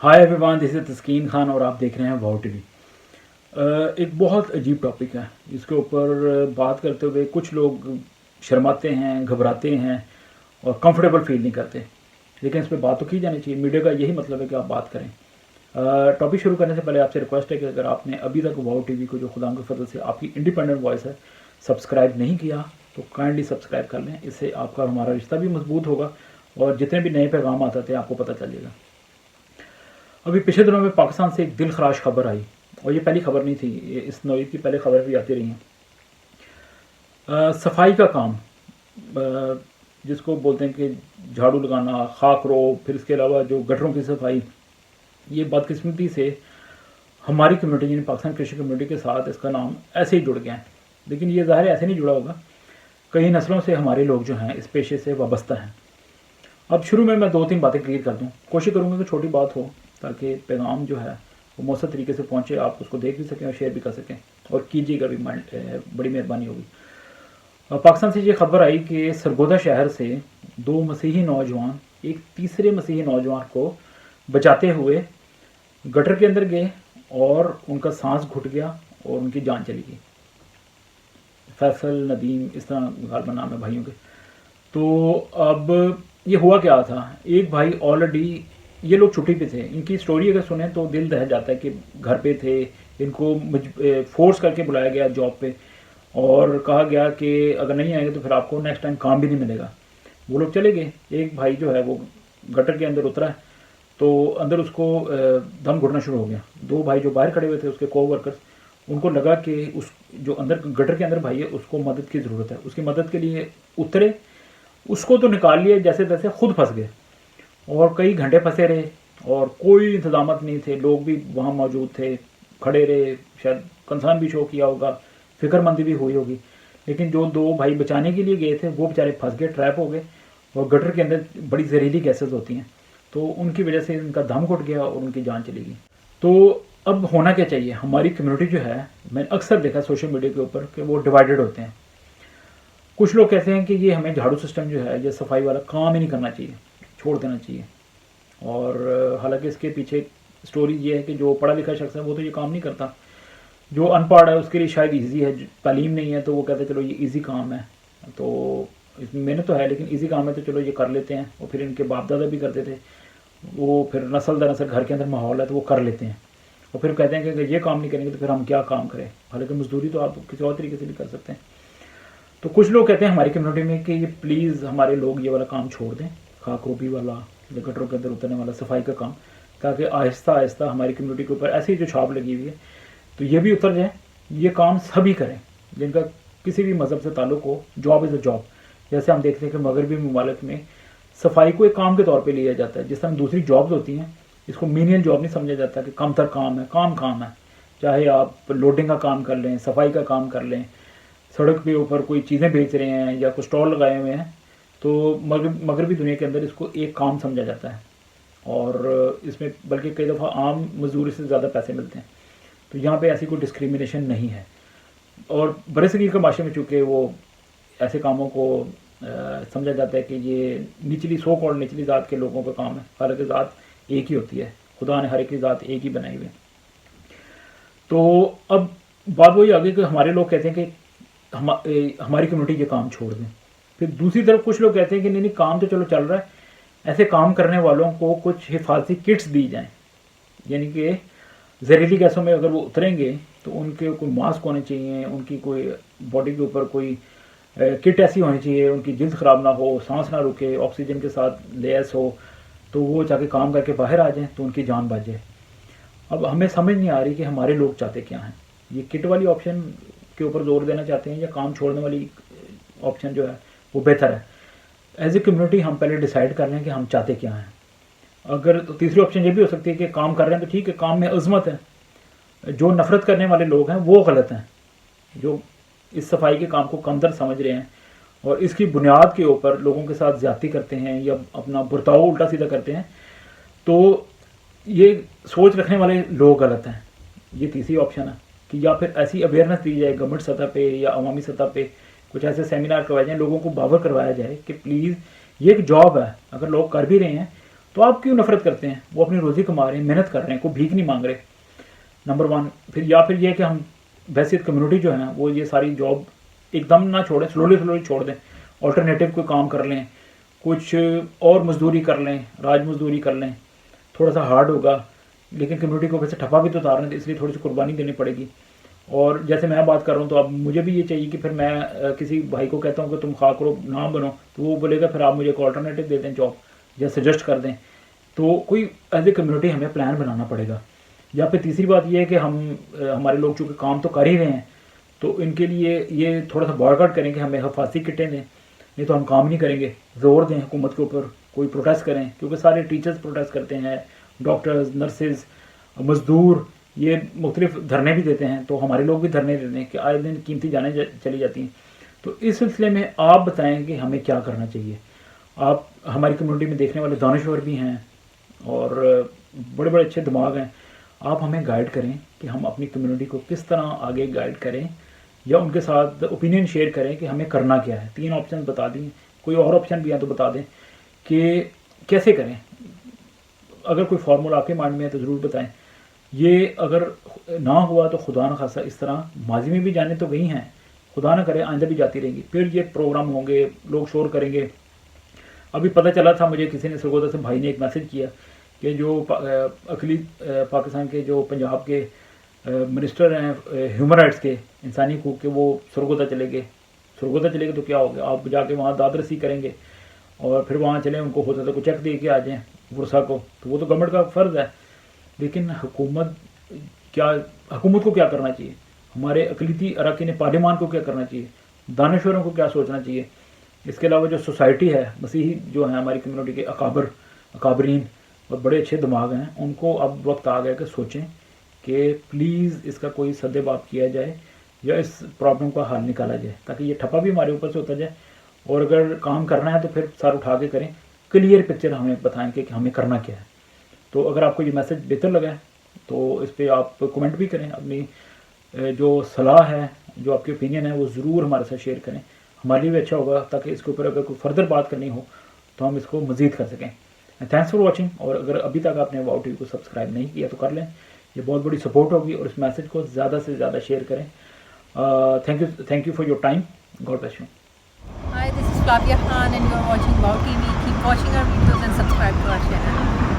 Hi everyone, this is तस्कीन खान और आप देख रहे हैं वाओ टीवी। एक बहुत अजीब टॉपिक है। इसके ऊपर बात करते हुए कुछ लोग शर्माते हैं, घबराते हैं और कंफर्टेबल फील नहीं करते, लेकिन इस पर बात तो की जानी चाहिए। मीडिया का यही मतलब है कि आप बात करें। टॉपिक शुरू करने से पहले आपसे रिक्वेस्ट है कि अगर आपने अभी तक वाओ टीवी को, जो खुदा के फजल से आपकी इंडिपेंडेंट वॉइस है, सब्सक्राइब नहीं किया तो काइंडली सब्सक्राइब कर लें। इससे आपका और हमारा रिश्ता भी मजबूत होगा और जितने भी नए पैगाम आते थे आपको पता चलेगा। अभी पिछले दिनों में पाकिस्तान से एक दिल खराश खबर आई, और ये पहली खबर नहीं थी, ये इस नौईद की पहले खबर भी आती रही हैं। सफाई का काम, जिसको बोलते हैं कि झाड़ू लगाना, खाक रो, फिर इसके अलावा जो गटरों की सफाई, ये बदकिस्मती से हमारी कम्युनिटी यानी पाकिस्तान क्रिश्चियन कम्युनिटी के साथ इसका नाम ऐसे ही जुड़ गया है। लेकिन ये ज़ाहिर ऐसे नहीं जुड़ा होगा, कई नस्लों से हमारे लोग जो हैं इस पेशे से वाबस्ता हैं। अब शुरू में मैं 2-3 बातें क्लियर कर दूं, कोशिश करूंगा कि छोटी बात हो ताकि पैगाम जो है वो मौसर तरीके से पहुंचे, आप उसको देख भी सकें और शेयर भी कर सकें, और कीजिएगा भी, बड़ी मेहरबानी होगी। पाकिस्तान से ये खबर आई कि सरगोदा शहर से 2 मसीही नौजवान एक तीसरे मसीही नौजवान को बचाते हुए गटर के अंदर गए और उनका सांस घुट गया और उनकी जान चली गई। फैसल, नदीम, इस तरह गालबा नाम है भाइयों के। तो अब ये हुआ क्या था, एक भाई ऑलरेडी, ये लोग छुट्टी पे थे, इनकी स्टोरी अगर सुने तो दिल दह जाता है कि घर पे थे, इनको फोर्स करके बुलाया गया जॉब पे और कहा गया कि अगर नहीं आएंगे तो फिर आपको नेक्स्ट टाइम काम भी नहीं मिलेगा। वो लोग चले गए। एक भाई जो है वो गटर के अंदर उतरा है तो अंदर उसको दम घुटना शुरू हो गया। 2 भाई जो बाहर खड़े हुए थे, उसके को वर्कर्स, उनको लगा कि उस जो अंदर गटर के अंदर भाई है उसको मदद की ज़रूरत है। उसकी मदद के लिए उतरे, उसको तो निकाल लिए जैसे तैसे, खुद फंस गए और कई घंटे फंसे रहे और कोई इंतजामत नहीं थे। लोग भी वहाँ मौजूद थे, खड़े रहे, शायद कंसर्न भी शो किया होगा, फिक्रमंदी भी हुई होगी, लेकिन जो 2 भाई बचाने के लिए गए थे वो बेचारे फंस गए, ट्रैप हो गए। और गटर के अंदर बड़ी जहरीली गैसेज होती हैं, तो उनकी वजह से उनका दम घुट गया और उनकी जान चली गई। तो अब होना क्या चाहिए? हमारी कम्युनिटी जो है, मैंने अक्सर देखा सोशल मीडिया के ऊपर कि वो डिवाइडेड होते हैं। कुछ लोग कहते हैं कि ये हमें झाड़ू सिस्टम जो है, ये सफाई वाला काम ही नहीं करना चाहिए, छोड़ देना चाहिए। और हालांकि इसके पीछे स्टोरी ये है कि जो पढ़ा लिखा शख्स है वो तो ये काम नहीं करता, जो अनपढ़ है उसके लिए शायद इजी है, तालीम नहीं है तो वो कहते हैं चलो ये इजी काम है, तो इसमें मेहनत तो है लेकिन इजी काम है तो चलो ये कर लेते हैं। और फिर इनके बाप दादा भी करते थे, वो फिर नस्ल दर नस्ल घर के अंदर माहौल है तो वो कर लेते हैं। और फिर कहते हैं कि अगर ये काम नहीं करेंगे तो फिर हम क्या काम करें, हालांकि मजदूरी तो आप किसी और तरीके से भी कर सकते हैं। तो कुछ लोग कहते हैं हमारी कम्युनिटी में कि ये प्लीज़ हमारे लोग ये वाला काम छोड़ दें, खाक रोबी वाला, गटरों के अंदर उतरने वाला सफाई का काम, ताकि आहिस्ता आहिस्ता हमारी कम्युनिटी के ऊपर ऐसी जो छाप लगी हुई है तो ये भी उतर जाए। ये काम सभी करें जिनका किसी भी मज़हब से ताल्लुक हो। Job is a job. जैसे हम देखते हैं कि मगरबी ममालिक में सफाई को एक काम के तौर पर लिया जाता है, जिस तरह दूसरी जॉब्स होती हैं इसको मीनियन जॉब नहीं समझा जाता कि कम तर काम है। काम है, चाहे आप लोडिंग का काम कर लें, सफाई का काम कर लें, सड़क पे ऊपर कोई चीज़ें बेच रहे हैं या कुछ स्टॉल लगाए हुए हैं, तो मगरबी दुनिया के अंदर इसको एक काम समझा जाता है और इसमें बल्कि कई दफ़ा आम मजदूरी से ज़्यादा पैसे मिलते हैं। तो यहाँ पे ऐसी कोई डिस्क्रिमिनेशन नहीं है। और बरसगीर के माशरे में चूँकि वो ऐसे कामों को समझा जाता है कि ये निचली सो कॉल्ड निचली ज़ात के लोगों का काम है, हालांकि ज़ात एक ही होती है, खुदा ने हर एक की ज़ात एक ही बनाई हुई है। तो अब बात वही आ गई कि हमारे लोग कहते हैं कि हमारी कम्युनिटी ये काम छोड़ दें। फिर दूसरी तरफ कुछ लोग कहते हैं कि नहीं काम तो चलो चल रहा है, ऐसे काम करने वालों को कुछ हिफाजती किट्स दी जाएं, यानी कि जहरीली गैसों में अगर वो उतरेंगे तो उनके कोई मास्क होने चाहिए, उनकी कोई बॉडी के ऊपर कोई किट ऐसी होनी चाहिए, उनकी जल्द ख़राब ना हो, सांस ना रुके, ऑक्सीजन के साथ लैस हो, तो वो जाके काम करके बाहर आ जाएँ तो उनकी जान बच जाए। अब हमें समझ नहीं आ रही कि हमारे लोग चाहते क्या हैं। ये किट वाली ऑप्शन के ऊपर जोर देना चाहते हैं या काम छोड़ने वाली ऑप्शन जो है वो बेहतर है? एज ए कम्युनिटी हम पहले डिसाइड कर लें कि हम चाहते क्या हैं। अगर तो तीसरी ऑप्शन ये भी हो सकती है कि काम कर रहे हैं तो ठीक है, काम में अजमत है, जो नफरत करने वाले लोग हैं वो गलत हैं, जो इस सफाई के काम को कमतर समझ रहे हैं और इसकी बुनियाद के ऊपर लोगों के साथ ज्यादती करते हैं या अपना बर्ताव उल्टा सीधा करते हैं, तो ये सोच रखने वाले लोग गलत हैं। ये तीसरी ऑप्शन है कि या फिर ऐसी अवेयरनेस दी जाए गवर्नमेंट सतह पे या अवामी सतह पे, कुछ ऐसे सेमिनार करवाए जाएँ, लोगों को बावर करवाया जाए कि प्लीज़ ये एक जॉब है, अगर लोग कर भी रहे हैं تو آپ کیوں نفرت کرتے ہیں؟ وہ اپنی روزی کما رہے ہیں, محنت کر رہے ہیں, کوئی بھیک نہیں مانگ رہے. نمبر 1. پھر یا پھر یہ کہ ہم بحیثیت کمیونٹی جو ہے نا وہ یہ ساری جاب ایک دم نہ چھوڑیں, سلولی چھوڑ دیں, آلٹرنیٹیو کوئی کام کر لیں, کچھ اور مزدوری کر لیں, راج مزدوری کر لیں. تھوڑا سا ہارڈ ہوگا لیکن کمیونٹی کو ویسے ٹھپا بھی تو اتارنا ہے, اس لیے تھوڑی سی قربانی دینی پڑے گی. اور جیسے میں بات کر رہا ہوں تو اب مجھے بھی یہ چاہیے کہ پھر میں کسی بھائی کو کہتا ہوں کہ تم خاک رو نام بنو, تو وہ بولے گا پھر آپ مجھے ایک آلٹرنیٹیو دے دیں جاب یا سجیسٹ کر دیں. تو کوئی ایز اے کمیونٹی ہمیں پلان بنانا پڑے گا. یا پھر تیسری بات یہ ہے کہ ہمارے لوگ چونکہ کام تو کر ہی رہے ہیں تو ان کے لیے یہ تھوڑا سا بائیکاٹ کریں کہ ہمیں حفاظتی کٹیں دیں, نہیں تو ہم کام نہیں کریں گے. زور دیں حکومت کے اوپر, کوئی پروٹیسٹ کریں, کیونکہ سارے ٹیچرز پروٹیسٹ کرتے ہیں, ڈاکٹرز, نرسز, مزدور, یہ مختلف دھرنے بھی دیتے ہیں. تو ہمارے لوگ بھی دھرنے دیتے ہیں کہ آئے دن قیمتی جانیں چلی جاتی ہیں. تو اس سلسلے میں آپ بتائیں کہ ہمیں کیا کرنا چاہیے. آپ ہماری کمیونٹی میں دیکھنے والے دانشور بھی ہیں اور بڑے بڑے اچھے دماغ ہیں, آپ ہمیں گائیڈ کریں کہ ہم اپنی کمیونٹی کو کس طرح آگے گائیڈ کریں یا ان کے ساتھ اوپینین شیئر کریں کہ ہمیں کرنا کیا ہے. 3 آپشن بتا دیں, کوئی اور آپشن بھی ہیں تو بتا دیں کہ کیسے کریں. اگر کوئی فارمولا آپ کے مائنڈ میں ہے تو ضرور بتائیں. یہ اگر نہ ہوا تو خدا نہ خاصا اس طرح ماضی میں بھی جانے تو گئی ہیں, خدا نہ کرے آئندہ بھی جاتی رہیں گی. پھر یہ پروگرام ہوں گے, لوگ شور کریں گے. ابھی پتہ چلا تھا مجھے, کسی نے سرگودا سے بھائی نے ایک میسج کیا کہ جو اقلیت پاکستان کے جو پنجاب کے منسٹر ہیں ہیومن رائٹس کے, انسانی حقوق کے, وہ سرگودا چلے گئے. سرگودا چلے گئے تو کیا ہو گیا, آپ جا کے وہاں داد رسی کریں گے اور پھر وہاں چلیں, ان کو ہوتا تھا کوئی چیک دے کے آ جائیں ورثہ کو, تو وہ تو گورنمنٹ کا فرض ہے. لیکن حکومت کو کیا کرنا چاہیے, ہمارے اقلیتی اراکین پارلیمان کو کیا کرنا چاہیے, دانشوروں کو کیا سوچنا چاہیے. اس کے علاوہ جو سوسائٹی ہے, مسیحی جو ہیں ہماری کمیونٹی کے اکابرین اور بڑے اچھے دماغ ہیں, ان کو اب وقت آ گیا کہ سوچیں کہ پلیز اس کا کوئی سد باب کیا جائے یا اس پرابلم کا حل نکالا جائے, تاکہ یہ ٹھپا بھی ہمارے اوپر سے ہوتا جائے. اور اگر کام کرنا ہے تو پھر سر اٹھا کے کریں, کلیئر پکچر ہمیں بتائیں کہ ہمیں کرنا کیا ہے. تو اگر آپ کو یہ میسج بہتر لگا ہے تو اس پہ آپ کمنٹ بھی کریں, اپنی جو صلاح ہے, جو آپ کی اوپینین ہے وہ ضرور ہمارے ساتھ شیئر کریں. ہمارے لیے بھی اچھا ہوگا تاکہ اس کے اوپر اگر کوئی فردر بات کرنی ہو تو ہم اس کو مزید کر سکیں. Thanks for watching. اور اگر ابھی تک آپ نے واؤ ٹی وی کو سبسکرائب نہیں کیا تو کر لیں, یہ بہت بڑی سپورٹ ہوگی. اور اس میسج کو زیادہ سے زیادہ شیئر کریں. Thank you for your time. God bless you. Hi, this is Flavia Khan and you are watching Wow TV. Keep watching our videos and subscribe to our channel.